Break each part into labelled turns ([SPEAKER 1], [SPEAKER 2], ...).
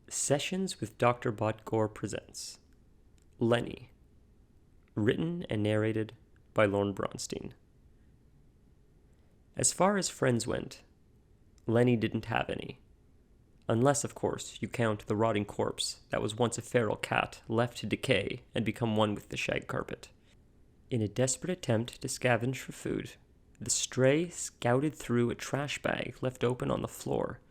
[SPEAKER 1] Sessions with Dr. Botgore presents Lenny, written and narrated by Lorne Bronstein. As far as friends went, Lenny didn't have any. Unless, of course, you count the rotting corpse that was once a feral cat left to decay and become one with the shag carpet. In a desperate attempt to scavenge for food, the stray scouted through a trash bag left open on the floor,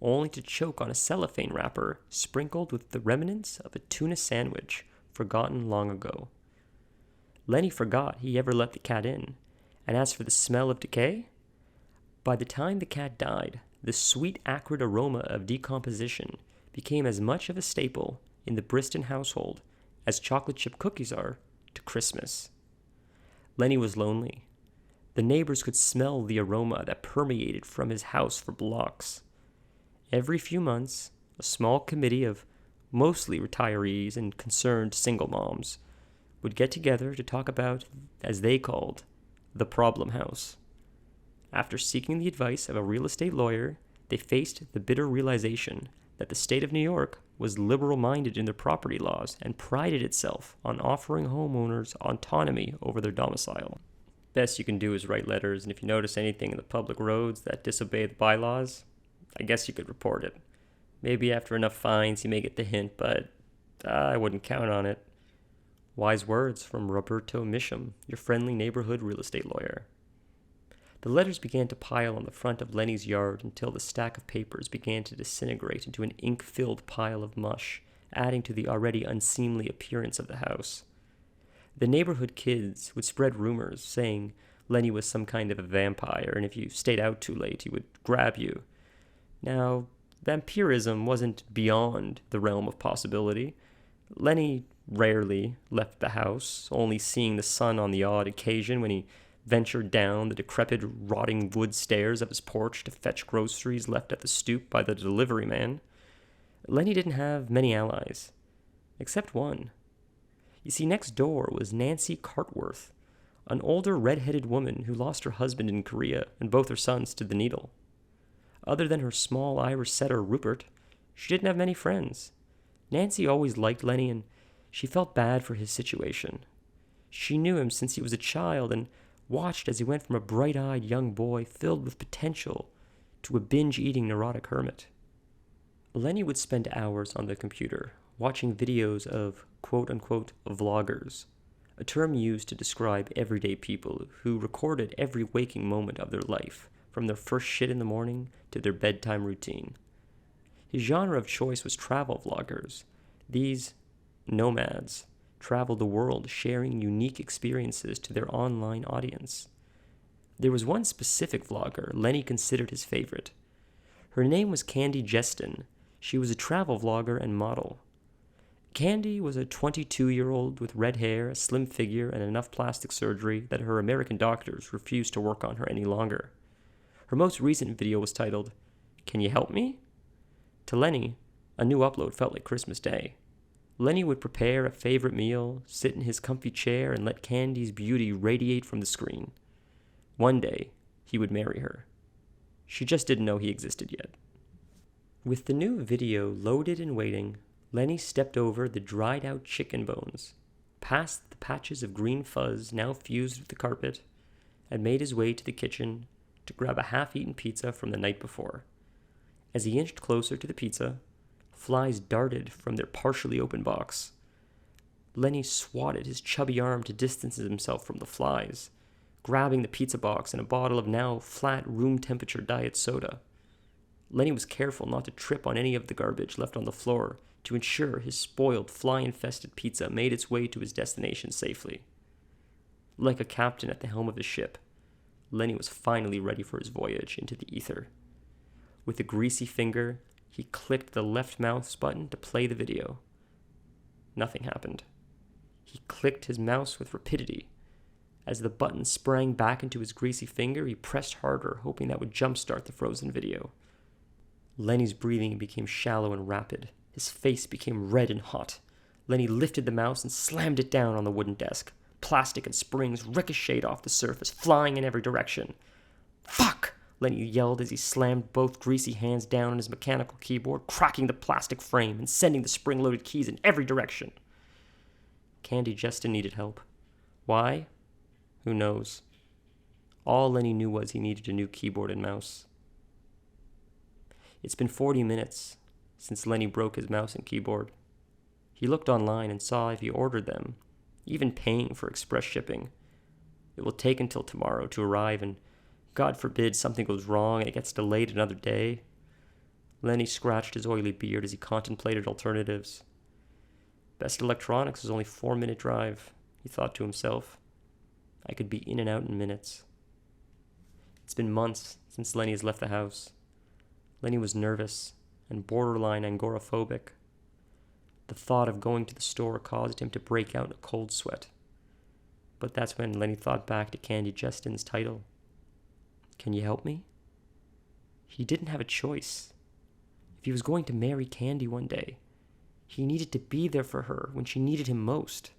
[SPEAKER 1] only to choke on a cellophane wrapper sprinkled with the remnants of a tuna sandwich forgotten long ago. Lenny forgot he ever let the cat in, and as for the smell of decay, by the time the cat died, the sweet acrid aroma of decomposition became as much of a staple in the Briston household as chocolate chip cookies are to Christmas. Lenny was lonely. The neighbors could smell the aroma that permeated from his house for blocks. Every few months, a small committee of mostly retirees and concerned single moms would get together to talk about, as they called, the problem house. After seeking the advice of a real estate lawyer, they faced the bitter realization that the state of New York was liberal-minded in their property laws and prided itself on offering homeowners autonomy over their domicile. Best you can do is write letters, and if you notice anything in the public roads that disobey the bylaws, I guess you could report it. Maybe after enough fines you may get the hint, but I wouldn't count on it. Wise words from Roberto Misham, your friendly neighborhood real estate lawyer. The letters began to pile on the front of Lenny's yard until the stack of papers began to disintegrate into an ink-filled pile of mush, adding to the already unseemly appearance of the house. The neighborhood kids would spread rumors, saying Lenny was some kind of a vampire, and if you stayed out too late, he would grab you. Now, vampirism wasn't beyond the realm of possibility. Lenny rarely left the house, only seeing the sun on the odd occasion when he ventured down the decrepit, rotting wood stairs of his porch to fetch groceries left at the stoop by the delivery man. Lenny didn't have many allies, except one. You see, next door was Nancy Cartworth, an older red-headed woman who lost her husband in Korea and both her sons to the needle. Other than her small Irish setter Rupert, she didn't have many friends. Nancy always liked Lenny, and she felt bad for his situation. She knew him since he was a child and watched as he went from a bright-eyed young boy filled with potential to a binge-eating neurotic hermit. Lenny would spend hours on the computer watching videos of quote-unquote vloggers, a term used to describe everyday people who recorded every waking moment of their life, from their first shit in the morning to their bedtime routine. His genre of choice was travel vloggers. These nomads traveled the world sharing unique experiences to their online audience. There was one specific vlogger Lenny considered his favorite. Her name was Candy Jestin. She was a travel vlogger and model. Candy was a 22-year-old with red hair, a slim figure, and enough plastic surgery that her American doctors refused to work on her any longer. Her most recent video was titled, "Can You Help Me?" To Lenny, a new upload felt like Christmas Day. Lenny would prepare a favorite meal, sit in his comfy chair, and let Candy's beauty radiate from the screen. One day, he would marry her. She just didn't know he existed yet. With the new video loaded and waiting, Lenny stepped over the dried-out chicken bones, past the patches of green fuzz now fused with the carpet, and made his way to the kitchen to grab a half-eaten pizza from the night before. As he inched closer to the pizza, flies darted from their partially open box. Lenny swatted his chubby arm to distance himself from the flies, grabbing the pizza box and a bottle of now flat room-temperature diet soda. Lenny was careful not to trip on any of the garbage left on the floor to ensure his spoiled, fly-infested pizza made its way to his destination safely. Like a captain at the helm of his ship, Lenny was finally ready for his voyage into the ether. With a greasy finger, he clicked the left mouse button to play the video. Nothing happened. He clicked his mouse with rapidity. As the button sprang back into his greasy finger, he pressed harder, hoping that would jumpstart the frozen video. Lenny's breathing became shallow and rapid. His face became red and hot. Lenny lifted the mouse and slammed it down on the wooden desk. Plastic and springs ricocheted off the surface, flying in every direction. "Fuck!" Lenny yelled as he slammed both greasy hands down on his mechanical keyboard, cracking the plastic frame and sending the spring-loaded keys in every direction. Candy just needed help. Why? Who knows? All Lenny knew was he needed a new keyboard and mouse. It's been 40 minutes since Lenny broke his mouse and keyboard. He looked online and saw if he ordered them, even paying for express shipping, it will take until tomorrow to arrive, and God forbid something goes wrong and it gets delayed another day. Lenny scratched his oily beard as he contemplated alternatives. Best Electronics was only a 4-minute drive, he thought to himself. I could be in and out in minutes. It's been months since Lenny has left the house. Lenny was nervous and borderline agoraphobic. The thought of going to the store caused him to break out in a cold sweat. But that's when Lenny thought back to Candy Justin's title. Can you help me? He didn't have a choice. If he was going to marry Candy one day, he needed to be there for her when she needed him most.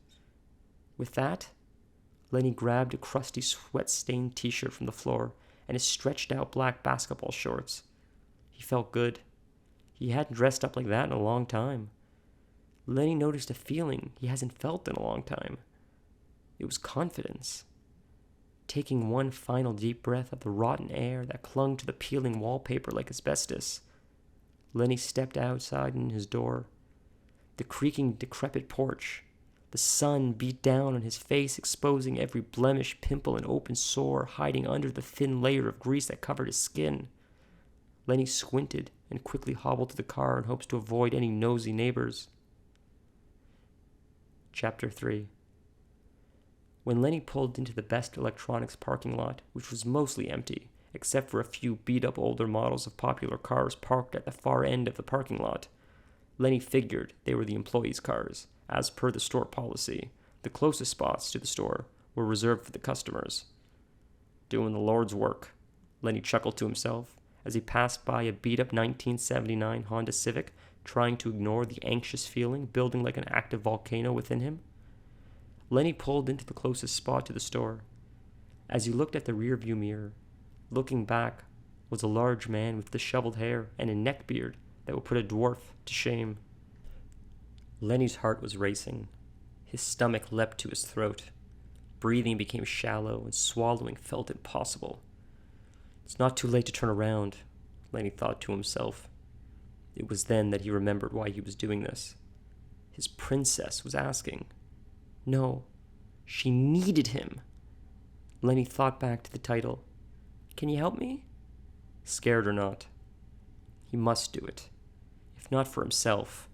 [SPEAKER 1] With that, Lenny grabbed a crusty, sweat-stained t-shirt from the floor and his stretched-out black basketball shorts. He felt good. He hadn't dressed up like that in a long time. Lenny noticed a feeling he hasn't felt in a long time. It was confidence. Taking one final deep breath of the rotten air that clung to the peeling wallpaper like asbestos, Lenny stepped outside in his door. The creaking, decrepit porch. The sun beat down on his face, exposing every blemish, pimple, and open sore hiding under the thin layer of grease that covered his skin. Lenny squinted and quickly hobbled to the car in hopes to avoid any nosy neighbors. Chapter 3. When Lenny pulled into the Best Electronics parking lot, which was mostly empty, except for a few beat-up older models of popular cars parked at the far end of the parking lot, Lenny figured they were the employees' cars. As per the store policy, the closest spots to the store were reserved for the customers. Doing the Lord's work, Lenny chuckled to himself as he passed by a beat-up 1979 Honda Civic, trying to ignore the anxious feeling building like an active volcano within him. Lenny pulled into the closest spot to the store. As he looked at the rearview mirror, looking back was a large man with disheveled hair and a neckbeard that would put a dwarf to shame. Lenny's heart was racing. His stomach leapt to his throat. Breathing became shallow and swallowing felt impossible. It's not too late to turn around, Lenny thought to himself. It was then that he remembered why he was doing this. His princess was asking. No, she needed him. Lenny thought back to the title. Can you help me? Scared or not, he must do it. If not for himself,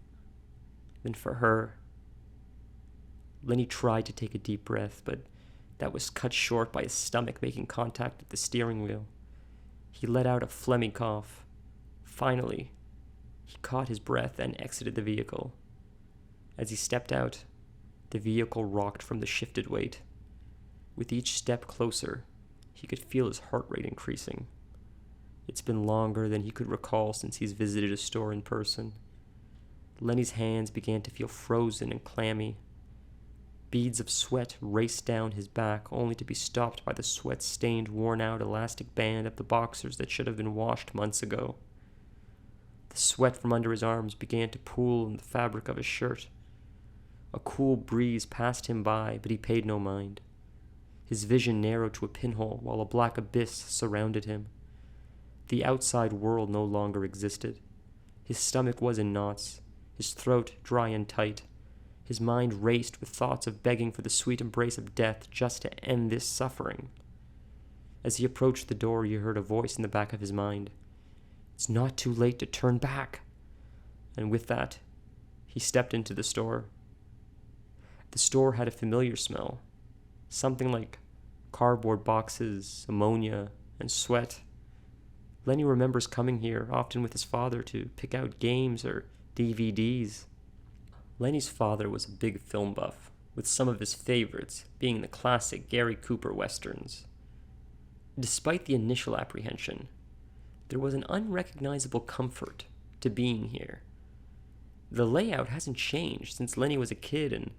[SPEAKER 1] then for her. Lenny tried to take a deep breath, but that was cut short by his stomach making contact with the steering wheel. He let out a phlegmy cough. Finally, he caught his breath and exited the vehicle. As he stepped out, the vehicle rocked from the shifted weight. With each step closer, he could feel his heart rate increasing. It's been longer than he could recall since he's visited a store in person. Lenny's hands began to feel frozen and clammy. Beads of sweat raced down his back, only to be stopped by the sweat-stained, worn-out elastic band of the boxers that should have been washed months ago. The sweat from under his arms began to pool in the fabric of his shirt. A cool breeze passed him by, but he paid no mind. His vision narrowed to a pinhole while a black abyss surrounded him. The outside world no longer existed. His stomach was in knots, his throat dry and tight. His mind raced with thoughts of begging for the sweet embrace of death just to end this suffering. As he approached the door, he heard a voice in the back of his mind. It's not too late to turn back. And with that, he stepped into the store. The store had a familiar smell, something like cardboard boxes, ammonia, and sweat. Lenny remembers coming here, often with his father, to pick out games or DVDs. Lenny's father was a big film buff, with some of his favorites being the classic Gary Cooper westerns. Despite the initial apprehension, there was an unrecognizable comfort to being here. The layout hasn't changed since Lenny was a kid, and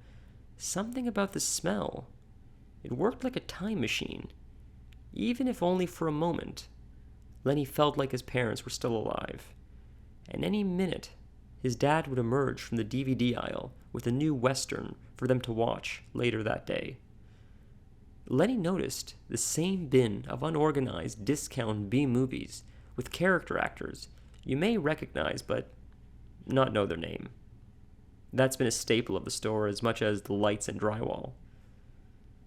[SPEAKER 1] something about the smell. It worked like a time machine, even if only for a moment. Lenny felt like his parents were still alive. And any minute, his dad would emerge from the DVD aisle with a new Western for them to watch later that day. Lenny noticed the same bin of unorganized discount B-movies with character actors you may recognize but not know their name. That's been a staple of the store as much as the lights and drywall.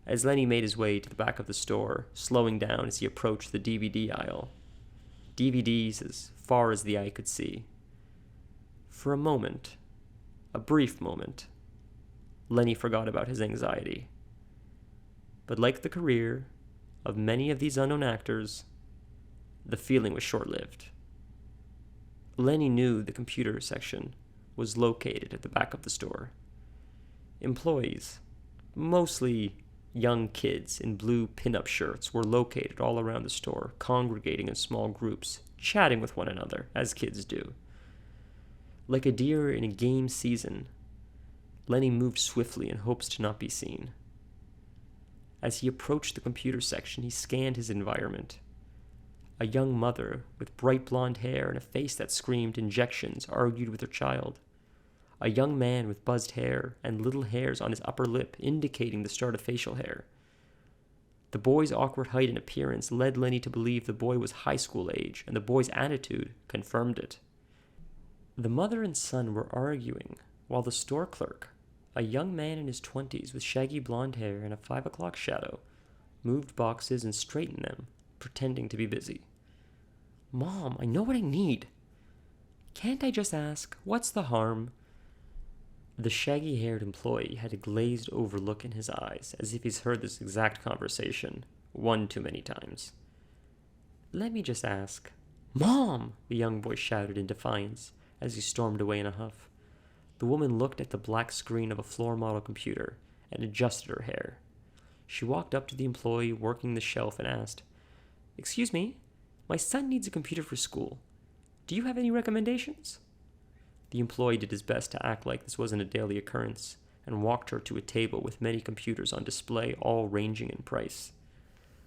[SPEAKER 1] As Lenny made his way to the back of the store, slowing down as he approached the DVD aisle, DVDs as far as the eye could see. For a moment, a brief moment, Lenny forgot about his anxiety. But like the career of many of these unknown actors, the feeling was short-lived. Lenny knew the computer section was located at the back of the store. Employees, mostly young kids in blue pin-up shirts, were located all around the store, congregating in small groups, chatting with one another, as kids do. Like a deer in a game season, Lenny moved swiftly in hopes to not be seen. As he approached the computer section, he scanned his environment. A young mother with bright blonde hair and a face that screamed injections argued with her child. A young man with buzzed hair and little hairs on his upper lip indicating the start of facial hair. The boy's awkward height and appearance led Lenny to believe the boy was high school age, and the boy's attitude confirmed it. The mother and son were arguing while the store clerk, a young man in his 20s with shaggy blonde hair and a 5 o'clock shadow, moved boxes and straightened them, pretending to be busy. "Mom, I know what I need. Can't I just ask, what's the harm?" The shaggy-haired employee had a glazed-over look in his eyes, as if he's heard this exact conversation one too many times. "Let me just ask." "Mom!" the young boy shouted in defiance as he stormed away in a huff. The woman looked at the black screen of a floor model computer and adjusted her hair. She walked up to the employee working the shelf and asked, "Excuse me, my son needs a computer for school. Do you have any recommendations?" The employee did his best to act like this wasn't a daily occurrence and walked her to a table with many computers on display, all ranging in price.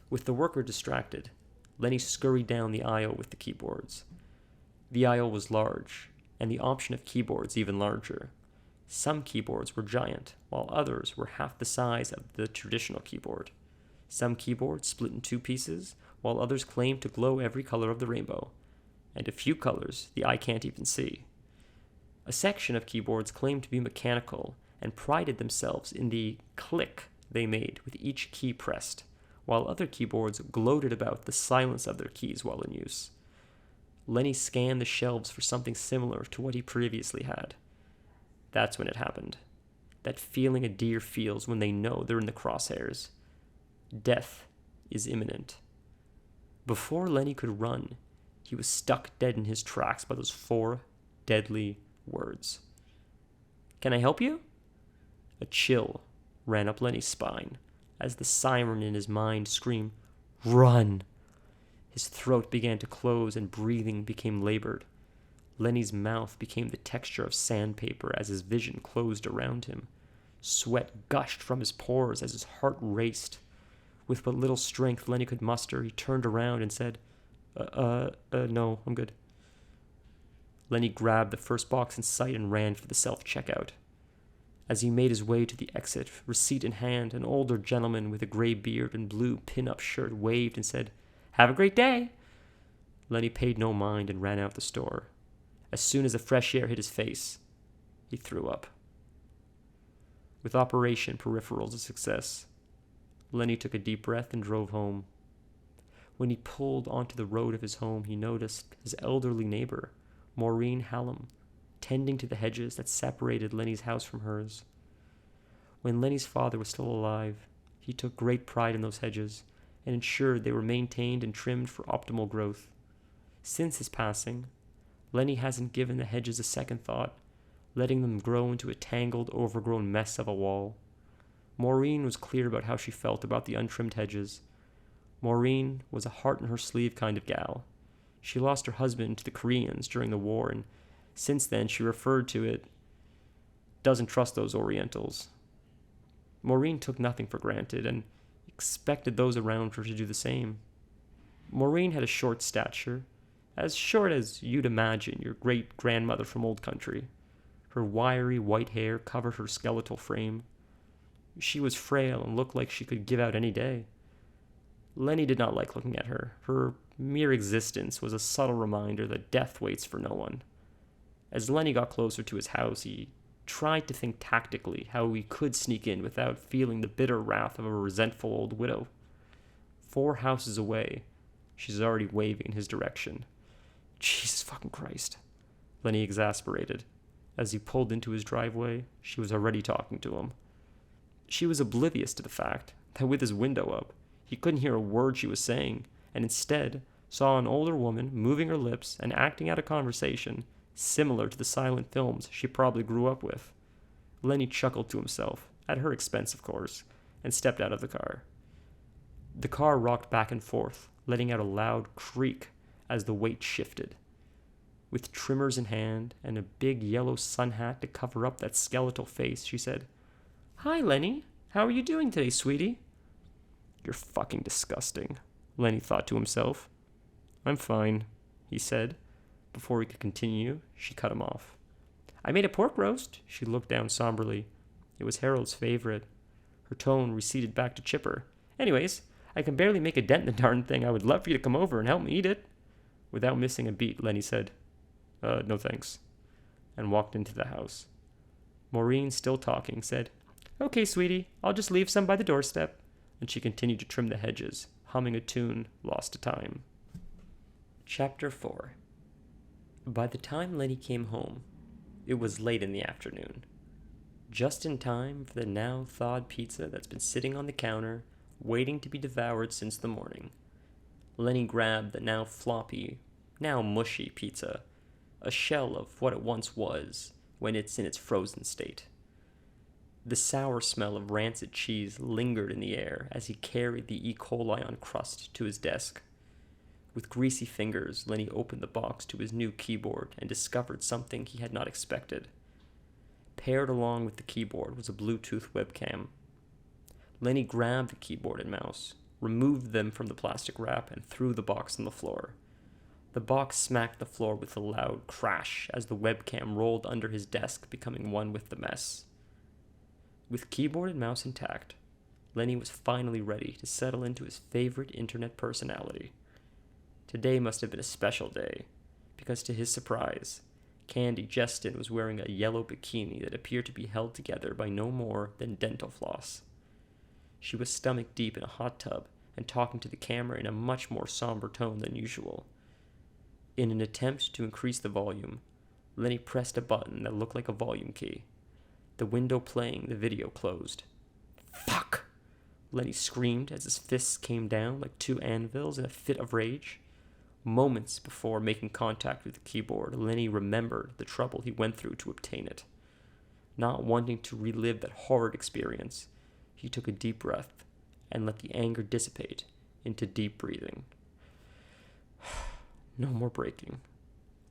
[SPEAKER 1] With the worker distracted, Lenny scurried down the aisle with the keyboards. The aisle was large, and the option of keyboards even larger. Some keyboards were giant, while others were half the size of the traditional keyboard. Some keyboards split in two pieces, while others claimed to glow every color of the rainbow, and a few colors the eye can't even see. A section of keyboards claimed to be mechanical and prided themselves in the click they made with each key pressed, while other keyboards gloated about the silence of their keys while in use. Lenny scanned the shelves for something similar to what he previously had. That's when it happened. That feeling a deer feels when they know they're in the crosshairs. Death is imminent. Before Lenny could run, he was stuck dead in his tracks by those 4 deadly words. "Can I help you?" A chill ran up Lenny's spine as the siren in his mind screamed, "Run!" His throat began to close and breathing became labored. Lenny's mouth became the texture of sandpaper as his vision closed around him. Sweat gushed from his pores as his heart raced. With what little strength Lenny could muster, he turned around and said, no, I'm good." Lenny grabbed the first box in sight and ran for the self-checkout. As he made his way to the exit, receipt in hand, an older gentleman with a gray beard and blue pin-up shirt waved and said, "Have a great day." Lenny paid no mind and ran out the store. As soon as the fresh air hit his face, he threw up. With Operation Peripherals a success, Lenny took a deep breath and drove home. When he pulled onto the road of his home, he noticed his elderly neighbor, Maureen Hallam, tending to the hedges that separated Lenny's house from hers. When Lenny's father was still alive, he took great pride in those hedges and ensured they were maintained and trimmed for optimal growth. Since his passing, Lenny hasn't given the hedges a second thought, letting them grow into a tangled, overgrown mess of a wall. Maureen was clear about how she felt about the untrimmed hedges. Maureen was a heart-in-her-sleeve kind of gal. She lost her husband to the Koreans during the war, and since then she referred to it, doesn't trust those Orientals. Maureen took nothing for granted and expected those around her to do the same. Maureen had a short stature, as short as you'd imagine your great-grandmother from old country. Her wiry white hair covered her skeletal frame. She was frail and looked like she could give out any day. Lenny did not like looking at her. Her mere existence was a subtle reminder that death waits for no one. As Lenny got closer to his house, he tried to think tactically how he could sneak in without feeling the bitter wrath of a resentful old widow. 4 houses away, she's already waving in his direction. Jesus fucking Christ, Lenny exasperated. As he pulled into his driveway, she was already talking to him. She was oblivious to the fact that with his window up, he couldn't hear a word she was saying, and instead saw an older woman moving her lips and acting out a conversation similar to the silent films she probably grew up with. Lenny chuckled to himself, at her expense of course, and stepped out of the car. The car rocked back and forth, letting out a loud creak as the weight shifted. With trimmers in hand and a big yellow sun hat to cover up that skeletal face, she said, "Hi, Lenny. How are you doing today, sweetie?" "You're fucking disgusting," Lenny thought to himself. "I'm fine," he said. Before he could continue, she cut him off. "I made a pork roast." She looked down somberly. It was Harold's favorite. Her tone receded back to chipper. "Anyways, I can barely make a dent in the darn thing. I would love for you to come over and help me eat it." Without missing a beat, Lenny said, "No thanks," and walked into the house. Maureen, still talking, said, "Okay, sweetie, I'll just leave some by the doorstep," and she continued to trim the hedges, humming a tune lost to time. Chapter 4. By the time Lenny came home, it was late in the afternoon. Just in time for the now thawed pizza that's been sitting on the counter, waiting to be devoured since the morning. Lenny grabbed the now floppy, now mushy pizza, a shell of what it once was when it's in its frozen state. The sour smell of rancid cheese lingered in the air as he carried the E. coli on crust to his desk. With greasy fingers, Lenny opened the box to his new keyboard and discovered something he had not expected. Paired along with the keyboard was a Bluetooth webcam. Lenny grabbed the keyboard and mouse, removed them from the plastic wrap, and threw the box on the floor. The box smacked the floor with a loud crash as the webcam rolled under his desk, becoming one with the mess. With keyboard and mouse intact, Lenny was finally ready to settle into his favorite internet personality. Today must have been a special day, because to his surprise, Candy Justin was wearing a yellow bikini that appeared to be held together by no more than dental floss. She was stomach deep in a hot tub and talking to the camera in a much more somber tone than usual. In an attempt to increase the volume, Lenny pressed a button that looked like a volume key. The window playing the video closed. "Fuck!" Lenny screamed as his fists came down like 2 anvils in a fit of rage. Moments before making contact with the keyboard, Lenny remembered the trouble he went through to obtain it. Not wanting to relive that horrid experience, he took a deep breath and let the anger dissipate into deep breathing. "No more breaking,"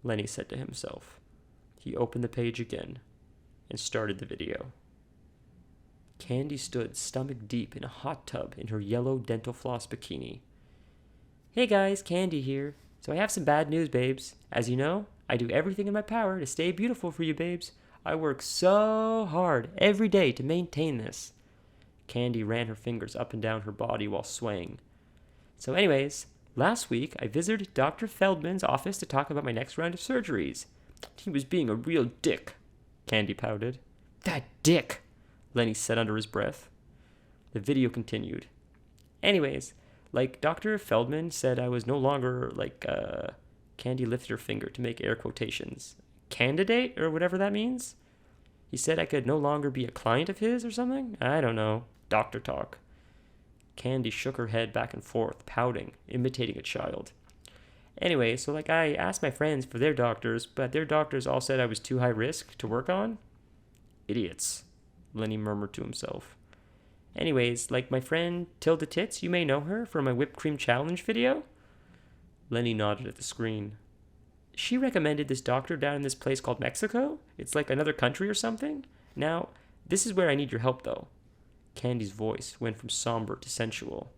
[SPEAKER 1] Lenny said to himself. He opened the page again and started the video. Candy stood stomach deep in a hot tub in her yellow dental floss bikini. "Hey guys, Candy here. So I have some bad news, babes. As you know, I do everything in my power to stay beautiful for you, babes. I work so hard every day to maintain this." Candy ran her fingers up and down her body while swaying. "So anyways, last week I visited Dr. Feldman's office to talk about my next round of surgeries. He was being a real dick," Candy pouted. "That dick," Lenny said under his breath. The video continued. "Anyways, like Dr. Feldman said I was no longer Candy lifted her finger to make air quotations. Candidate, or whatever that means? He said I could no longer be a client of his or something? I don't know. Doctor talk." Candy shook her head back and forth, pouting, imitating a child. "Anyway, so I asked my friends for their doctors, but their doctors all said I was too high risk to work on." "Idiots," Lenny murmured to himself. "Anyways, my friend Tilda Tits, you may know her from my whipped cream challenge video." Lenny nodded at the screen. "She recommended this doctor down in this place called Mexico. It's like another country or something. Now, this is where I need your help, though." Candy's voice went from somber to sensual.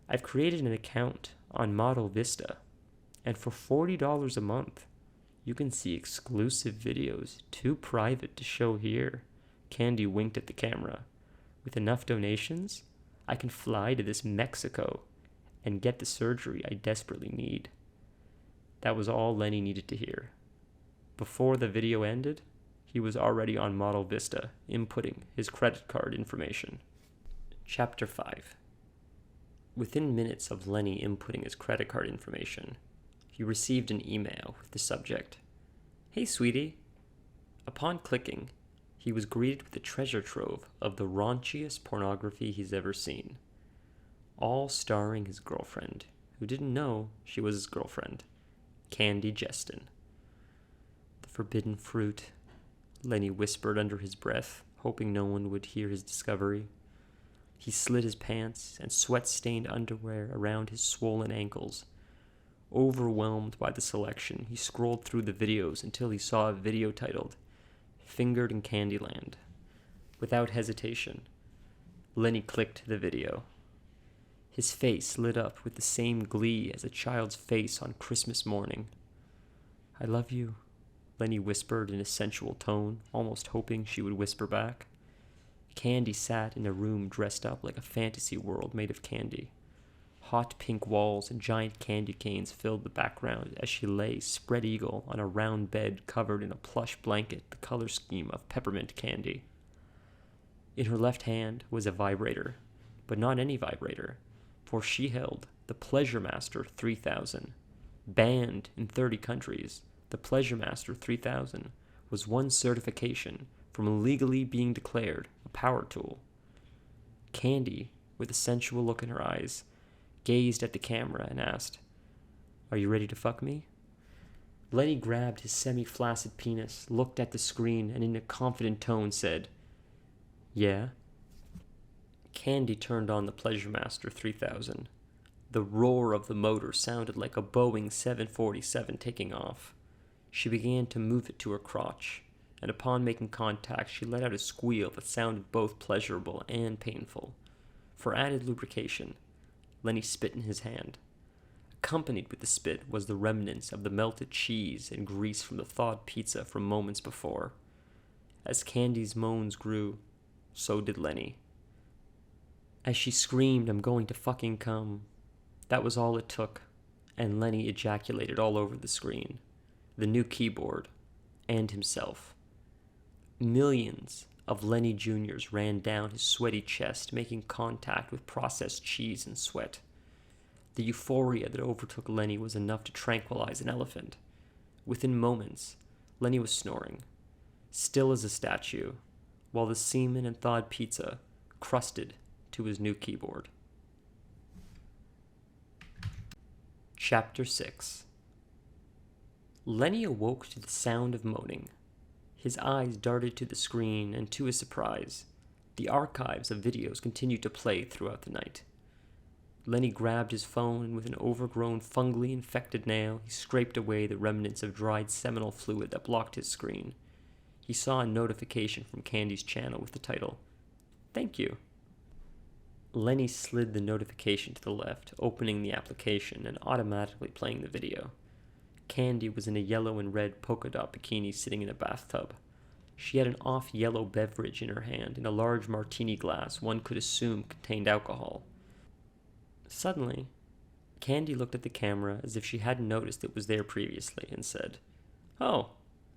[SPEAKER 1] "I've created an account on Model Vista. And for $40 a month, you can see exclusive videos too private to show here. Candy winked at the camera. With enough donations, I can fly to this Mexico and get the surgery I desperately need. That was all Lenny needed to hear. Before the video ended, he was already on Model Vista, inputting his credit card information. Chapter 5. Within minutes of Lenny inputting his credit card information, he received an email with the subject, "Hey, sweetie." Upon clicking, he was greeted with a treasure trove of the raunchiest pornography he's ever seen, all starring his girlfriend, who didn't know she was his girlfriend, Candy Jestin. "The forbidden fruit," Lenny whispered under his breath, hoping no one would hear his discovery. He slid his pants and sweat-stained underwear around his swollen ankles. Overwhelmed by the selection, he scrolled through the videos until he saw a video titled "Fingered in Candyland." Without hesitation, Lenny clicked the video. His face lit up with the same glee as a child's face on Christmas morning. "I love you," Lenny whispered in a sensual tone, almost hoping she would whisper back. Candy sat in a room dressed up like a fantasy world made of candy. Hot pink walls and giant candy canes filled the background as she lay spread eagle on a round bed covered in a plush blanket the color scheme of peppermint candy. In her left hand was a vibrator, but not any vibrator, for she held the Pleasure Master 3000. Banned in 30 countries, the Pleasure Master 3000 was one certification from illegally being declared a power tool. Candy, with a sensual look in her eyes, gazed at the camera and asked, "Are you ready to fuck me?" Lenny grabbed his semi-flaccid penis, looked at the screen, and in a confident tone said, "Yeah." Candy turned on the Pleasure Master 3000. The roar of the motor sounded like a Boeing 747 taking off. She began to move it to her crotch, and upon making contact, she let out a squeal that sounded both pleasurable and painful. For added lubrication, Lenny spit in his hand. Accompanied with the spit was the remnants of the melted cheese and grease from the thawed pizza from moments before. As Candy's moans grew, so did Lenny. As she screamed, "I'm going to fucking come," that was all it took, and Lenny ejaculated all over the screen, the new keyboard, and himself. Millions of Lenny Juniors ran down his sweaty chest, making contact with processed cheese and sweat. The euphoria that overtook Lenny was enough to tranquilize an elephant. Within moments, Lenny was snoring, still as a statue, while the semen and thawed pizza crusted to his new keyboard. Chapter 6. Lenny awoke to the sound of moaning. His eyes darted to the screen, and to his surprise, the archives of videos continued to play throughout the night. Lenny grabbed his phone, and with an overgrown, fungally infected nail, he scraped away the remnants of dried seminal fluid that blocked his screen. He saw a notification from Candy's channel with the title, "Thank you." Lenny slid the notification to the left, opening the application and automatically playing the video. Candy was in a yellow and red polka dot bikini sitting in a bathtub. She had an off-yellow beverage in her hand in a large martini glass one could assume contained alcohol. Suddenly, Candy looked at the camera as if she hadn't noticed it was there previously and said, "Oh,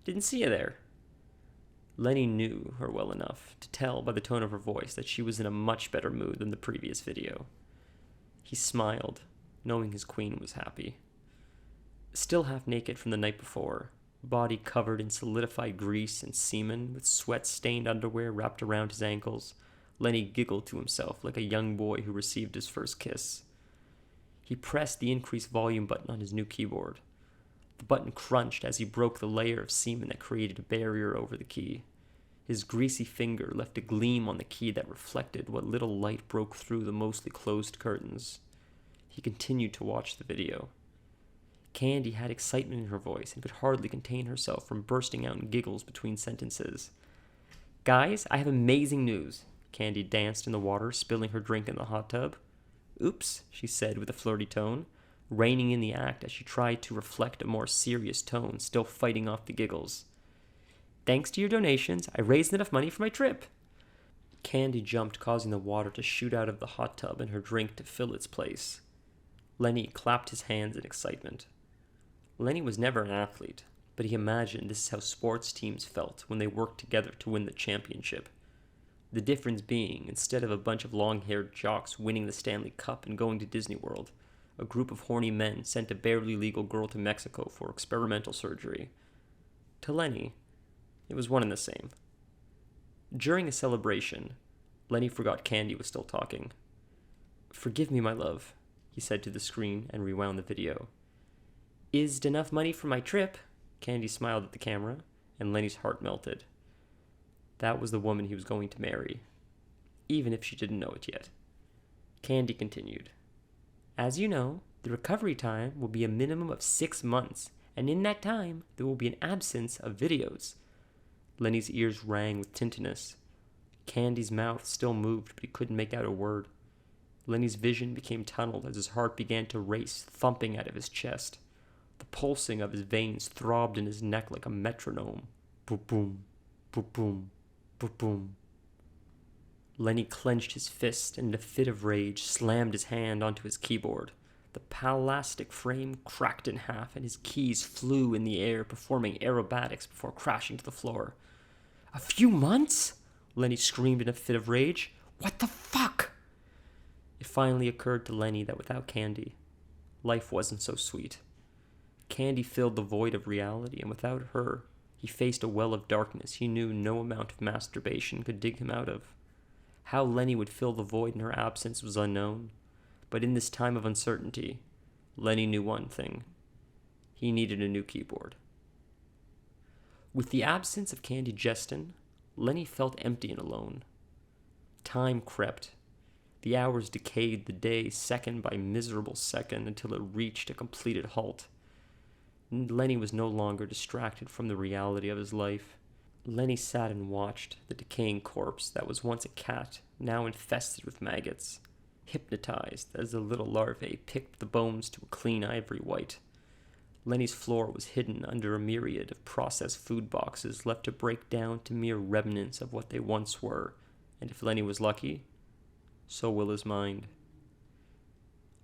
[SPEAKER 1] didn't see you there." Lenny knew her well enough to tell by the tone of her voice that she was in a much better mood than the previous video. He smiled, knowing his queen was happy. Still half naked from the night before, body covered in solidified grease and semen, with sweat-stained underwear wrapped around his ankles, Lenny giggled to himself like a young boy who received his first kiss. He pressed the increase volume button on his new keyboard. The button crunched as he broke the layer of semen that created a barrier over the key. His greasy finger left a gleam on the key that reflected what little light broke through the mostly closed curtains. He continued to watch the video. Candy had excitement in her voice and could hardly contain herself from bursting out in giggles between sentences. "Guys, I have amazing news." Candy danced in the water, spilling her drink in the hot tub. "Oops," she said with a flirty tone. reining in the act as she tried to reflect a more serious tone, still fighting off the giggles. "Thanks to your donations, I raised enough money for my trip." Candy jumped, causing the water to shoot out of the hot tub and her drink to fill its place. Lenny clapped his hands in excitement. Lenny was never an athlete, but he imagined this is how sports teams felt when they worked together to win the championship. The difference being, instead of a bunch of long-haired jocks winning the Stanley Cup and going to Disney World, a group of horny men sent a barely legal girl to Mexico for experimental surgery. To Lenny, it was one and the same. During a celebration, Lenny forgot Candy was still talking. "Forgive me, my love," he said to the screen and rewound the video. "Is enough money for my trip?" Candy smiled at the camera, and Lenny's heart melted. That was the woman he was going to marry, even if she didn't know it yet. Candy continued. "As you know, the recovery time will be a minimum of 6 months, and in that time, there will be an absence of videos." Lenny's ears rang with tinnitus. Candy's mouth still moved, but he couldn't make out a word. Lenny's vision became tunneled as his heart began to race, thumping out of his chest. The pulsing of his veins throbbed in his neck like a metronome. Boom-boom, boom-boom, boom-boom. Lenny clenched his fist and in a fit of rage slammed his hand onto his keyboard. The plastic frame cracked in half and his keys flew in the air, performing aerobatics before crashing to the floor. "A few months?" Lenny screamed in a fit of rage. "What the fuck?" It finally occurred to Lenny that without Candy, life wasn't so sweet. Candy filled the void of reality, and without her, he faced a well of darkness he knew no amount of masturbation could dig him out of. How Lenny would fill the void in her absence was unknown, but in this time of uncertainty, Lenny knew one thing. He needed a new keyboard. With the absence of Candy Jestin, Lenny felt empty and alone. Time crept. The hours decayed the day second by miserable second until it reached a completed halt. Lenny was no longer distracted from the reality of his life. Lenny sat and watched the decaying corpse that was once a cat, now infested with maggots, hypnotized as the little larvae picked the bones to a clean ivory white. Lenny's floor was hidden under a myriad of processed food boxes left to break down to mere remnants of what they once were, and if Lenny was lucky, so will his mind.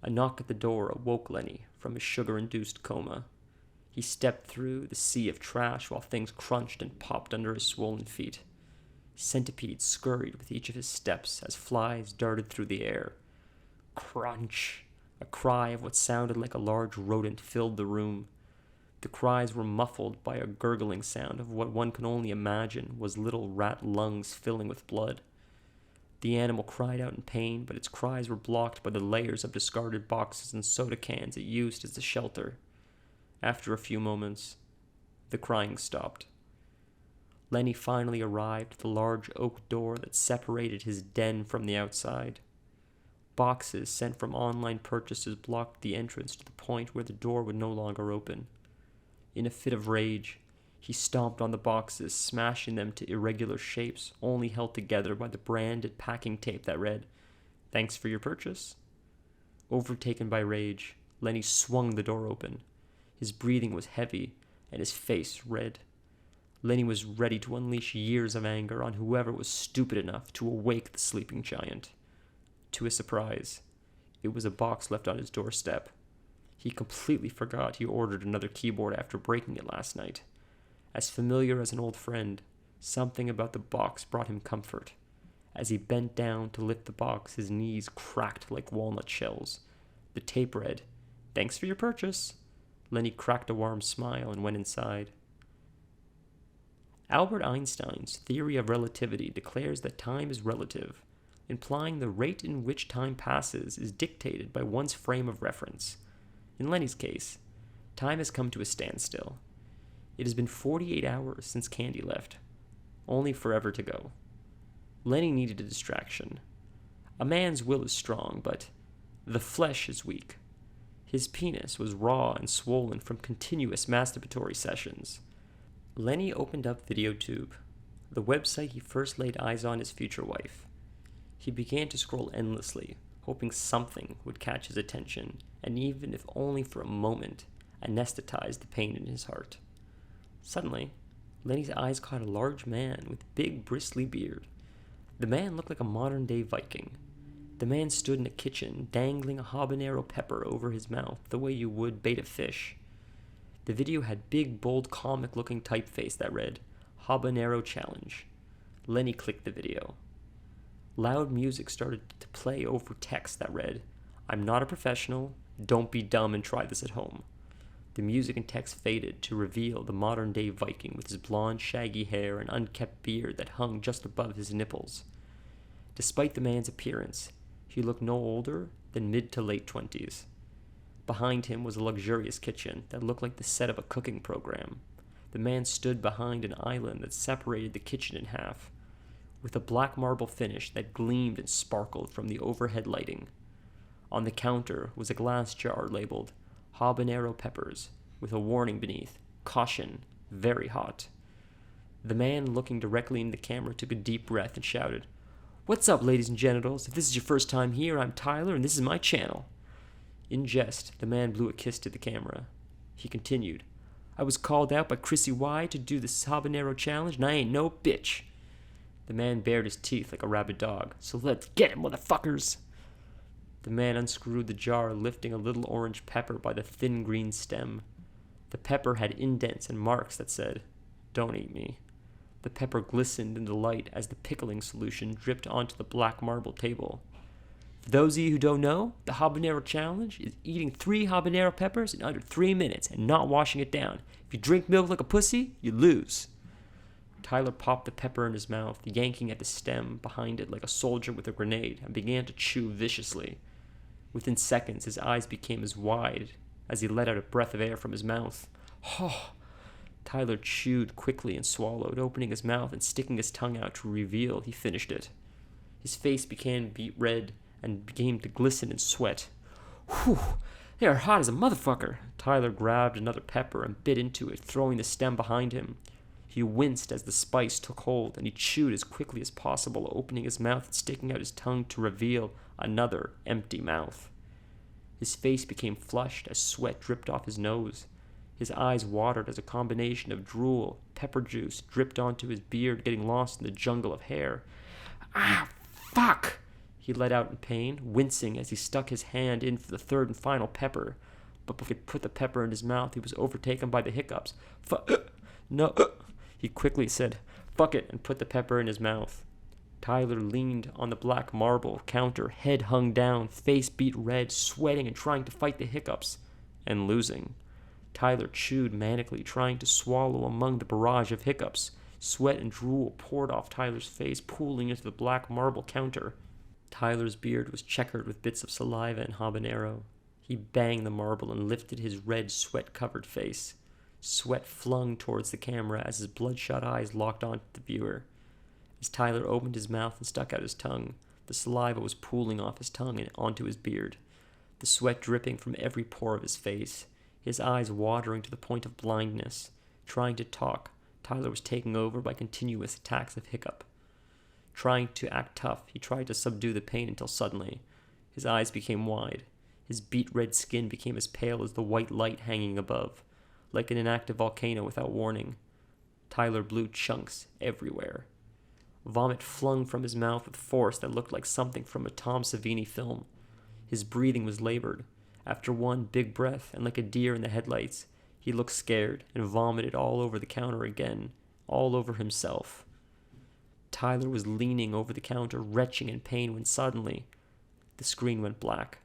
[SPEAKER 1] A knock at the door awoke Lenny from his sugar-induced coma. He stepped through the sea of trash while things crunched and popped under his swollen feet. Centipedes scurried with each of his steps as flies darted through the air. Crunch! A cry of what sounded like a large rodent filled the room. The cries were muffled by a gurgling sound of what one can only imagine was little rat lungs filling with blood. The animal cried out in pain, but its cries were blocked by the layers of discarded boxes and soda cans it used as a shelter. After a few moments, the crying stopped. Lenny finally arrived at the large oak door that separated his den from the outside. Boxes sent from online purchases blocked the entrance to the point where the door would no longer open. In a fit of rage, he stomped on the boxes, smashing them to irregular shapes, only held together by the branded packing tape that read, "Thanks for your purchase." Overtaken by rage, Lenny swung the door open. His breathing was heavy, and his face red. Lenny was ready to unleash years of anger on whoever was stupid enough to awake the sleeping giant. To his surprise, it was a box left on his doorstep. He completely forgot he ordered another keyboard after breaking it last night. As familiar as an old friend, something about the box brought him comfort. As he bent down to lift the box, his knees cracked like walnut shells. The tape read, "Thanks for your purchase." Lenny cracked a warm smile and went inside. Albert Einstein's theory of relativity declares that time is relative, implying the rate in which time passes is dictated by one's frame of reference. In Lenny's case, time has come to a standstill. It has been 48 hours since Candy left, only forever to go. Lenny needed a distraction. A man's will is strong, but the flesh is weak. His penis was raw and swollen from continuous masturbatory sessions. Lenny opened up VideoTube, the website he first laid eyes on his future wife. He began to scroll endlessly, hoping something would catch his attention, and even if only for a moment, anesthetize the pain in his heart. Suddenly, Lenny's eyes caught a large man with big bristly beard. The man looked like a modern-day Viking. The man stood in a kitchen, dangling a habanero pepper over his mouth the way you would bait a fish. The video had big, bold, comic-looking typeface that read, "Habanero Challenge." Lenny clicked the video. Loud music started to play over text that read, "I'm not a professional, don't be dumb and try this at home." The music and text faded to reveal the modern-day Viking with his blonde, shaggy hair and unkempt beard that hung just above his nipples. Despite the man's appearance, he looked no older than mid to late 20s. Behind him was a luxurious kitchen that looked like the set of a cooking program. The man stood behind an island that separated the kitchen in half, with a black marble finish that gleamed and sparkled from the overhead lighting. On the counter was a glass jar labeled habanero peppers, with a warning beneath, "Caution, very hot." The man looking directly into the camera took a deep breath and shouted, "What's up, ladies and genitals? If this is your first time here, I'm Tyler, and this is my channel." In jest, the man blew a kiss to the camera. He continued, "I was called out by Chrissy Y to do this habanero challenge, and I ain't no bitch." The man bared his teeth like a rabid dog. "So let's get it, motherfuckers!" The man unscrewed the jar, lifting a little orange pepper by the thin green stem. The pepper had indents and marks that said, "Don't eat me." The pepper glistened in the light as the pickling solution dripped onto the black marble table. For those of you who don't know, the habanero challenge is eating 3 habanero peppers in under 3 minutes and not washing it down. If you drink milk like a pussy, you lose. Tyler popped the pepper in his mouth, yanking at the stem behind it like a soldier with a grenade, and began to chew viciously. Within seconds, his eyes became as wide as he let out a breath of air from his mouth. Oh! Tyler chewed quickly and swallowed, opening his mouth and sticking his tongue out to reveal he finished it. His face became beet red and began to glisten in sweat. "Whew! They are hot as a motherfucker!" Tyler grabbed another pepper and bit into it, throwing the stem behind him. He winced as the spice took hold, and he chewed as quickly as possible, opening his mouth and sticking out his tongue to reveal another empty mouth. His face became flushed as sweat dripped off his nose. His eyes watered as a combination of drool, pepper juice dripped onto his beard, getting lost in the jungle of hair. "Ah, fuck!" he let out in pain, wincing as he stuck his hand in for the third and final pepper. But before he put the pepper in his mouth, he was overtaken by the hiccups. No, he quickly said, "Fuck it," and put the pepper in his mouth. Tyler leaned on the black marble counter, head hung down, face beet red, sweating and trying to fight the hiccups, and losing. Tyler chewed manically, trying to swallow among the barrage of hiccups. Sweat and drool poured off Tyler's face, pooling into the black marble counter. Tyler's beard was checkered with bits of saliva and habanero. He banged the marble and lifted his red, sweat-covered face. Sweat flung towards the camera as his bloodshot eyes locked onto the viewer. As Tyler opened his mouth and stuck out his tongue, the saliva was pooling off his tongue and onto his beard, the sweat dripping from every pore of his face, his eyes watering to the point of blindness. Trying to talk, Tyler was taken over by continuous attacks of hiccup. Trying to act tough, he tried to subdue the pain until suddenly, his eyes became wide. His beet-red skin became as pale as the white light hanging above, like an inactive volcano without warning. Tyler blew chunks everywhere. Vomit flung from his mouth with force that looked like something from a Tom Savini film. His breathing was labored. After one big breath, and like a deer in the headlights, he looked scared and vomited all over the counter again, all over himself. Tyler was leaning over the counter, retching in pain, when suddenly the screen went black.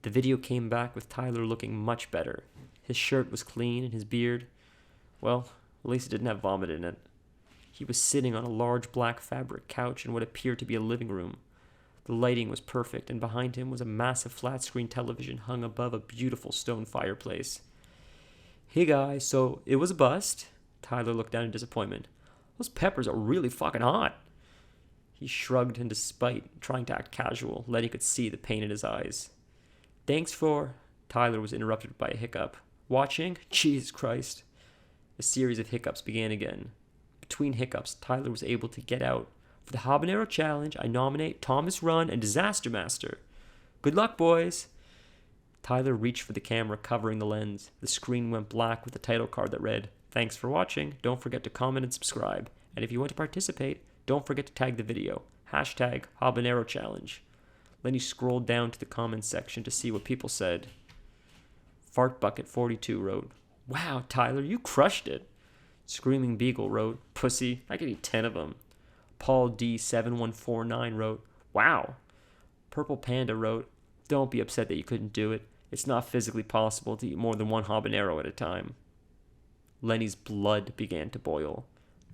[SPEAKER 1] The video came back with Tyler looking much better. His shirt was clean and his beard, well, at least it didn't have vomit in it. He was sitting on a large black fabric couch in what appeared to be a living room. The lighting was perfect, and behind him was a massive flat-screen television hung above a beautiful stone fireplace. "Hey guys, so it was a bust?" Tyler looked down in disappointment. "Those peppers are really fucking hot." He shrugged in despite, trying to act casual. Lenny could see the pain in his eyes. "Thanks for..." Tyler was interrupted by a hiccup. "Watching? Jesus Christ." A series of hiccups began again. Between hiccups, Tyler was able to get out, "For the Habanero Challenge, I nominate Thomas Run and Disaster Master." Good luck, boys. Tyler reached for the camera covering the lens. The screen went black with a title card that read, "Thanks for watching. Don't forget to comment and subscribe. And if you want to participate, don't forget to tag the video. #Habanero Challenge." Lenny scrolled down to the comments section to see what people said. Fartbucket42 wrote, "Wow, Tyler, you crushed it." Screaming Beagle wrote, "Pussy, I could eat 10 of them." Paul D7149 wrote, "Wow." Purple Panda wrote, "Don't be upset that you couldn't do it. It's not physically possible to eat more than one habanero at a time." Lenny's blood began to boil.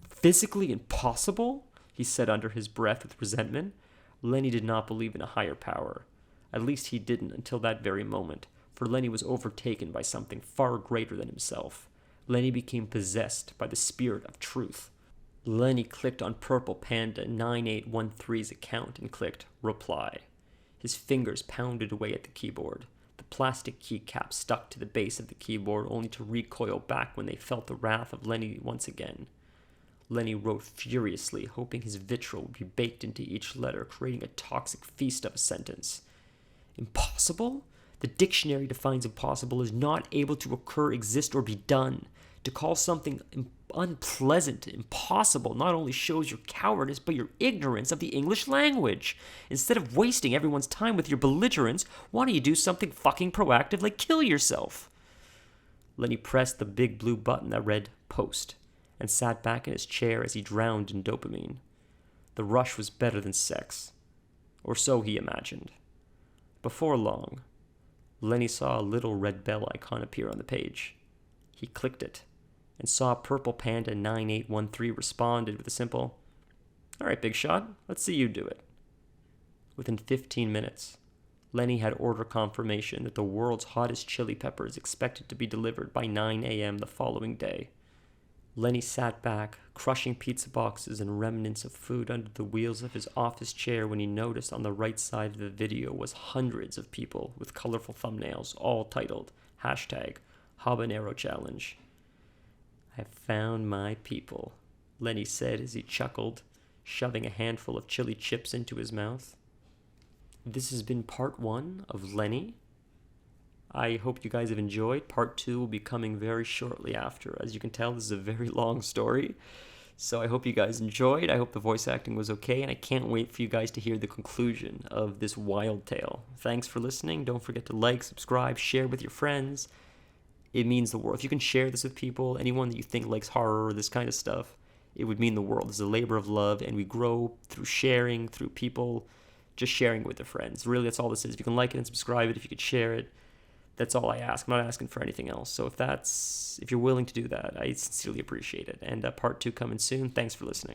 [SPEAKER 1] "Physically impossible?" he said under his breath with resentment. Lenny did not believe in a higher power. At least he didn't until that very moment, for Lenny was overtaken by something far greater than himself. Lenny became possessed by the spirit of truth. Lenny clicked on Purple Panda 9813's account and clicked reply. His fingers pounded away at the keyboard. The plastic keycap stuck to the base of the keyboard only to recoil back when they felt the wrath of Lenny once again. Lenny wrote furiously, hoping his vitriol would be baked into each letter, creating a toxic feast of a sentence. Impossible? The dictionary defines impossible as not able to occur, exist, or be done. To call something unpleasant impossible not only shows your cowardice, but your ignorance of the English language. Instead of wasting everyone's time with your belligerence, why don't you do something fucking proactive like kill yourself? Lenny pressed the big blue button that read post and sat back in his chair as he drowned in dopamine. The rush was better than sex, or so he imagined. Before long, Lenny saw a little red bell icon appear on the page. He clicked it and saw Purple Panda 9813 responded with a simple, "All right, big shot, let's see you do it." Within 15 minutes, Lenny had order confirmation that the world's hottest chili pepper is expected to be delivered by 9 a.m. the following day. Lenny sat back, crushing pizza boxes and remnants of food under the wheels of his office chair when he noticed on the right side of the video was hundreds of people with colorful thumbnails, all titled #Habanero Challenge. "I found my people," Lenny said as he chuckled, shoving a handful of chili chips into his mouth. This has been part 1 of Lenny. I hope you guys have enjoyed. Part 2 will be coming very shortly after. As you can tell, this is a very long story. So I hope you guys enjoyed. I hope the voice acting was okay, and I can't wait for you guys to hear the conclusion of this wild tale. Thanks for listening. Don't forget to like, subscribe, share with your friends. It means the world. If you can share this with people, anyone that you think likes horror or this kind of stuff, it would mean the world. It's a labor of love, and we grow through sharing, through people just sharing with their friends. Really, that's all this is. If you can like it and subscribe it, if you could share it, that's all I ask. I'm not asking for anything else. So if you're willing to do that, I sincerely appreciate it. And part 2 coming soon. Thanks for listening.